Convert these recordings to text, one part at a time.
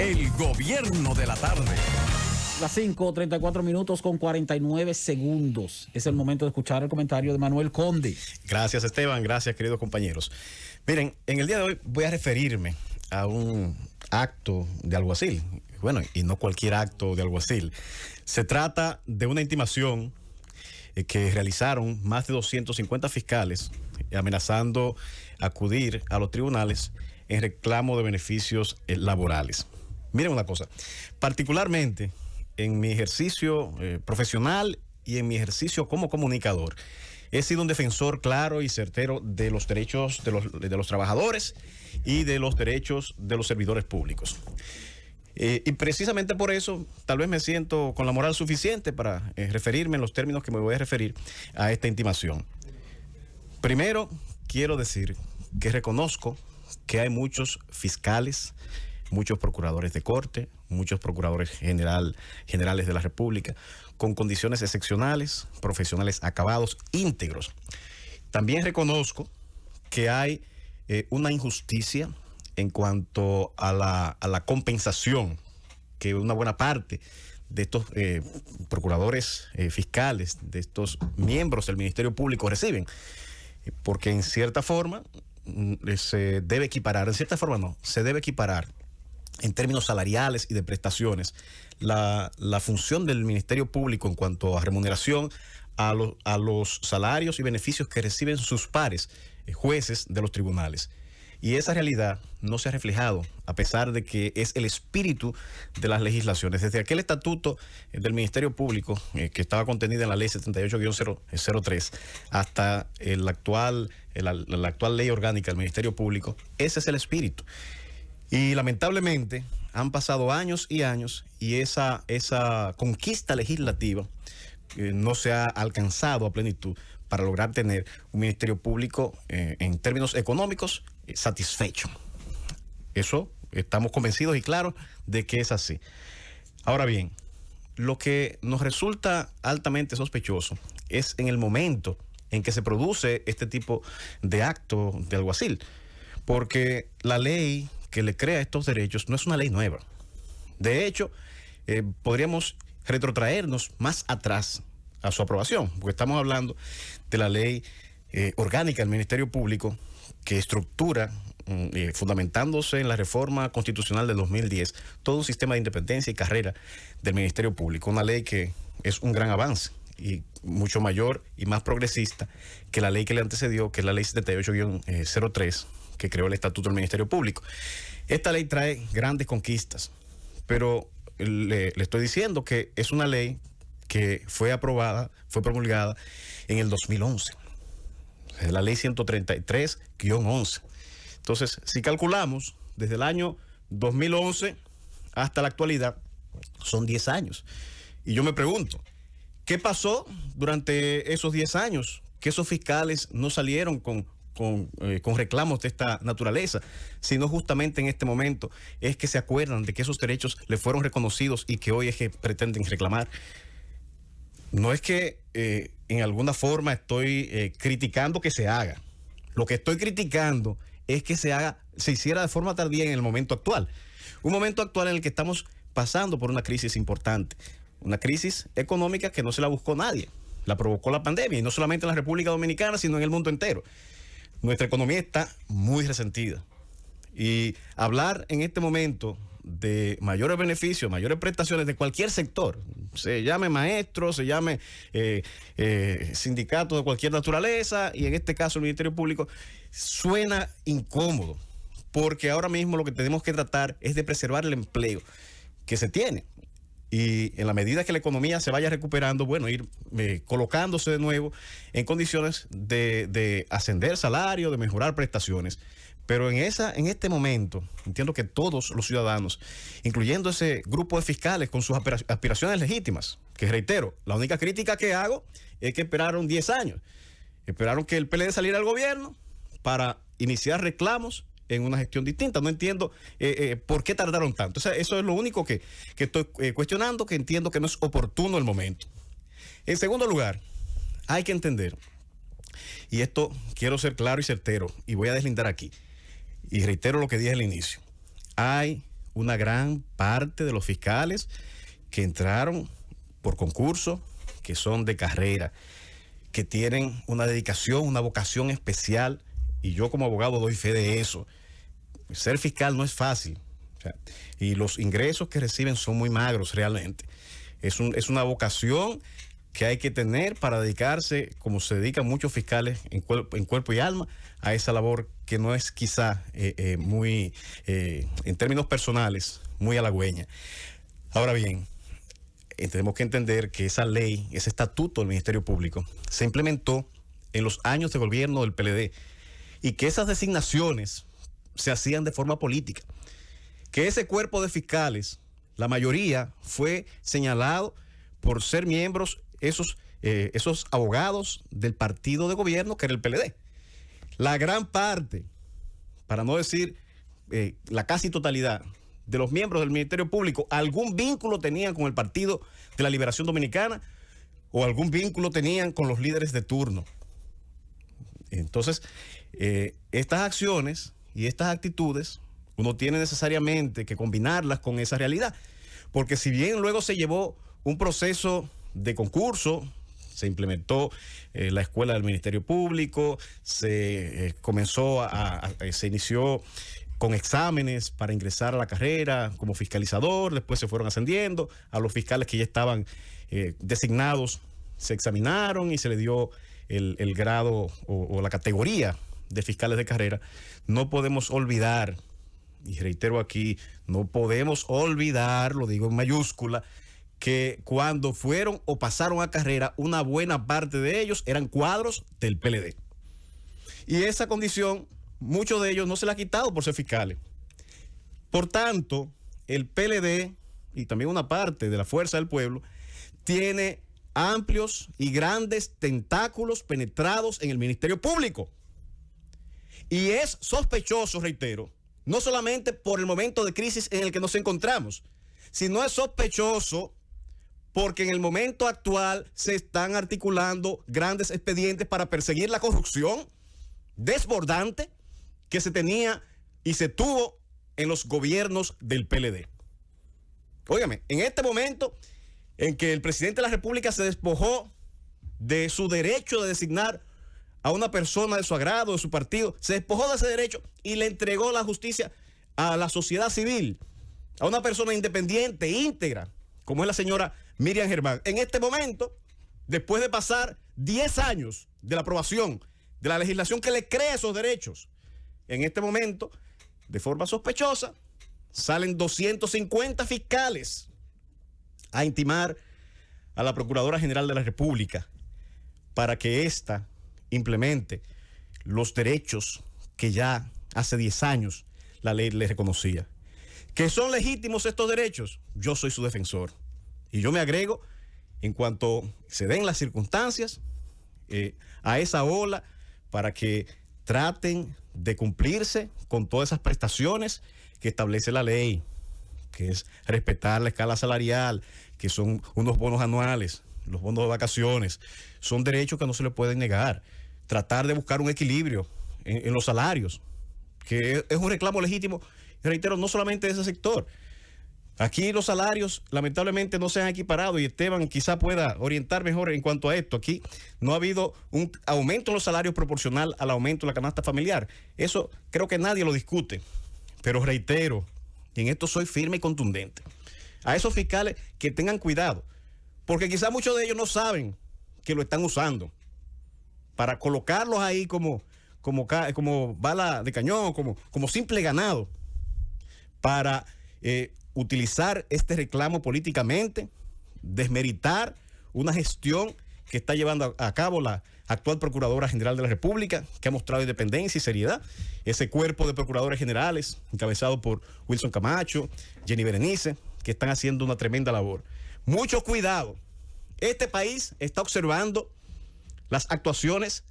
El gobierno de la tarde. Las 5:34 con 49 segundos. Es el momento de escuchar el comentario de Manuel Conde. Gracias, Esteban. Gracias, queridos compañeros. Miren, en el día de hoy voy a referirme a un acto de alguacil. Bueno, y no cualquier acto de alguacil. Se trata de una intimación que realizaron más de 250 fiscales amenazando acudir a los tribunales en reclamo de beneficios laborales. Miren una cosa, particularmente en mi ejercicio profesional y en mi ejercicio como comunicador, he sido un defensor claro y certero de los derechos de los trabajadores y de los derechos de los servidores públicos. Y precisamente por eso tal vez me siento con la moral suficiente para referirme en los términos que me voy a referir a esta intimación. Primero, quiero decir que reconozco que hay muchos fiscales, muchos procuradores de corte, muchos procuradores generales de la República, con condiciones excepcionales, profesionales acabados, íntegros. También reconozco que hay una injusticia en cuanto a la compensación que una buena parte de estos procuradores fiscales, de estos miembros del Ministerio Público reciben, porque en cierta forma se debe equiparar, en cierta forma no, se debe equiparar en términos salariales y de prestaciones la función del Ministerio Público en cuanto a remuneración a los salarios y beneficios que reciben sus pares, jueces de los tribunales. Y esa realidad no se ha reflejado, a pesar de que es el espíritu de las legislaciones. Desde aquel estatuto del Ministerio Público, que estaba contenida en la ley 78-03, hasta la actual ley orgánica del Ministerio Público, ese es el espíritu. Y lamentablemente han pasado años y años y esa conquista legislativa no se ha alcanzado a plenitud para lograr tener un Ministerio Público en términos económicos satisfecho. Eso estamos convencidos y claros de que es así. Ahora bien, lo que nos resulta altamente sospechoso es en el momento en que se produce este tipo de acto de alguacil, porque la ley que le crea estos derechos no es una ley nueva. De hecho, podríamos retrotraernos más atrás a su aprobación, porque estamos hablando de la ley orgánica del Ministerio Público que estructura, fundamentándose en la reforma constitucional del 2010, todo un sistema de independencia y carrera del Ministerio Público, una ley que es un gran avance y mucho mayor y más progresista que la ley que le antecedió, que es la ley 78-03, que creó el Estatuto del Ministerio Público. Esta ley trae grandes conquistas, pero le estoy diciendo que es una ley que fue promulgada en el 2011. Es la ley 133-11. Entonces, si calculamos desde el año 2011 hasta la actualidad, son 10 años. Y yo me pregunto, ¿qué pasó durante esos 10 años? Que esos fiscales no salieron con reclamos de esta naturaleza, sino justamente en este momento es que se acuerdan de que esos derechos les fueron reconocidos y que hoy es que pretenden reclamar. No es que en alguna forma estoy criticando que se haga. Lo que estoy criticando es que se hiciera de forma tardía en el momento actual. Un momento actual en el que estamos pasando por una crisis importante, una crisis económica que no se la buscó nadie, la provocó la pandemia, y no solamente en la República Dominicana, sino en el mundo entero. Nuestra economía está muy resentida. Y hablar en este momento de mayores beneficios, mayores prestaciones de cualquier sector, se llame maestro, se llame sindicato de cualquier naturaleza, y en este caso el Ministerio Público, suena incómodo, porque ahora mismo lo que tenemos que tratar es de preservar el empleo que se tiene. Y en la medida que la economía se vaya recuperando, bueno, ir colocándose de nuevo en condiciones de ascender salario, de mejorar prestaciones. Pero en este momento, entiendo que todos los ciudadanos, incluyendo ese grupo de fiscales con sus aspiraciones legítimas, que reitero, la única crítica que hago es que esperaron 10 años. Esperaron que el PLD saliera al gobierno para iniciar reclamos en una gestión distinta. No entiendo por qué tardaron tanto. O sea, eso es lo único que estoy cuestionando, que entiendo que no es oportuno el momento. En segundo lugar, hay que entender, y esto quiero ser claro y certero, y voy a deslindar aquí, y reitero lo que dije al inicio, hay una gran parte de los fiscales que entraron por concurso, que son de carrera, que tienen una dedicación, una vocación especial, y yo como abogado doy fe de eso. Ser fiscal no es fácil, o sea, y los ingresos que reciben son muy magros realmente. Es una vocación que hay que tener para dedicarse, como se dedican muchos fiscales en cuerpo y alma, a esa labor que no es quizá muy, en términos personales, muy halagüeña. Ahora bien, tenemos que entender que esa ley, ese estatuto del Ministerio Público, se implementó en los años de gobierno del PLD y que esas designaciones se hacían de forma política. Que ese cuerpo de fiscales, la mayoría fue señalado por ser miembros, esos abogados del partido de gobierno que era el PLD. La gran parte, para no decir la casi totalidad, de los miembros del Ministerio Público, algún vínculo tenían con el Partido de la Liberación Dominicana o algún vínculo tenían con los líderes de turno. Entonces, estas acciones y estas actitudes, uno tiene necesariamente que combinarlas con esa realidad, porque si bien luego se llevó un proceso de concurso, se implementó la escuela del Ministerio Público, se inició con exámenes para ingresar a la carrera como fiscalizador, después se fueron ascendiendo, a los fiscales que ya estaban designados se examinaron y se le dio el grado o la categoría de fiscales de carrera. No podemos olvidar, y reitero aquí, no podemos olvidar, lo digo en mayúscula, que cuando fueron o pasaron a carrera, una buena parte de ellos eran cuadros del PLD. Y esa condición, muchos de ellos no se la ha quitado por ser fiscales. Por tanto, el PLD y también una parte de la Fuerza del Pueblo tiene amplios y grandes tentáculos penetrados en el Ministerio Público. Y es sospechoso, reitero, no solamente por el momento de crisis en el que nos encontramos, sino es sospechoso porque en el momento actual se están articulando grandes expedientes para perseguir la corrupción desbordante que se tenía y se tuvo en los gobiernos del PLD. Óigame, en este momento en que el presidente de la República se despojó de su derecho de designar a una persona de su agrado, de su partido, se despojó de ese derecho y le entregó la justicia a la sociedad civil, a una persona independiente, íntegra, como es la señora Miriam Germán. En este momento, después de pasar 10 años de la aprobación de la legislación que le crea esos derechos, en este momento, de forma sospechosa, salen 250 fiscales a intimar a la Procuradora General de la República para que ésta implemente los derechos que ya hace 10 años la ley le reconocía. ¿Que son legítimos estos derechos? Yo soy su defensor. Y yo me agrego, en cuanto se den las circunstancias, a esa ola para que traten de cumplirse con todas esas prestaciones que establece la ley, que es respetar la escala salarial, que son unos bonos anuales, los bonos de vacaciones, son derechos que no se le pueden negar. Tratar de buscar un equilibrio en los salarios, que es un reclamo legítimo, reitero, no solamente de ese sector. Aquí los salarios lamentablemente no se han equiparado y Esteban quizá pueda orientar mejor en cuanto a esto. Aquí no ha habido un aumento en los salarios proporcional al aumento de la canasta familiar. Eso creo que nadie lo discute, pero reitero, y en esto soy firme y contundente, a esos fiscales que tengan cuidado, porque quizá muchos de ellos no saben que lo están usando para colocarlos ahí como bala de cañón, como simple ganado, para utilizar este reclamo políticamente, desmeritar una gestión que está llevando a cabo la actual Procuradora General de la República, que ha mostrado independencia y seriedad. Ese cuerpo de procuradores generales, encabezado por Wilson Camacho, Jenny Berenice, que están haciendo una tremenda labor. Mucho cuidado. Este país está observando las actuaciones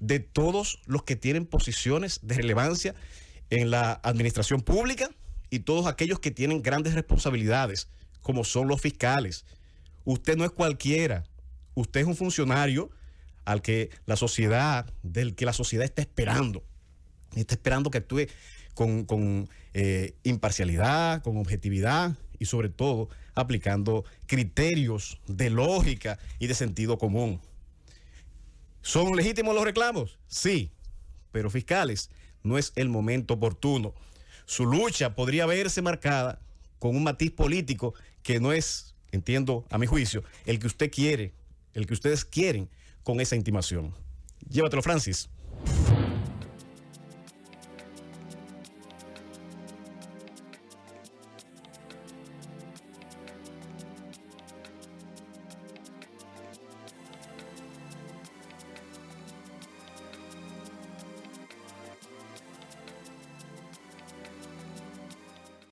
de todos los que tienen posiciones de relevancia en la administración pública y todos aquellos que tienen grandes responsabilidades, como son los fiscales. Usted no es cualquiera, usted es un funcionario del que la sociedad está esperando que actúe con imparcialidad, con objetividad y sobre todo aplicando criterios de lógica y de sentido común. ¿Son legítimos los reclamos? Sí, pero fiscales, no es el momento oportuno. Su lucha podría verse marcada con un matiz político que no es, entiendo a mi juicio, el que usted quiere, el que ustedes quieren con esa intimación. Llévatelo, Francis.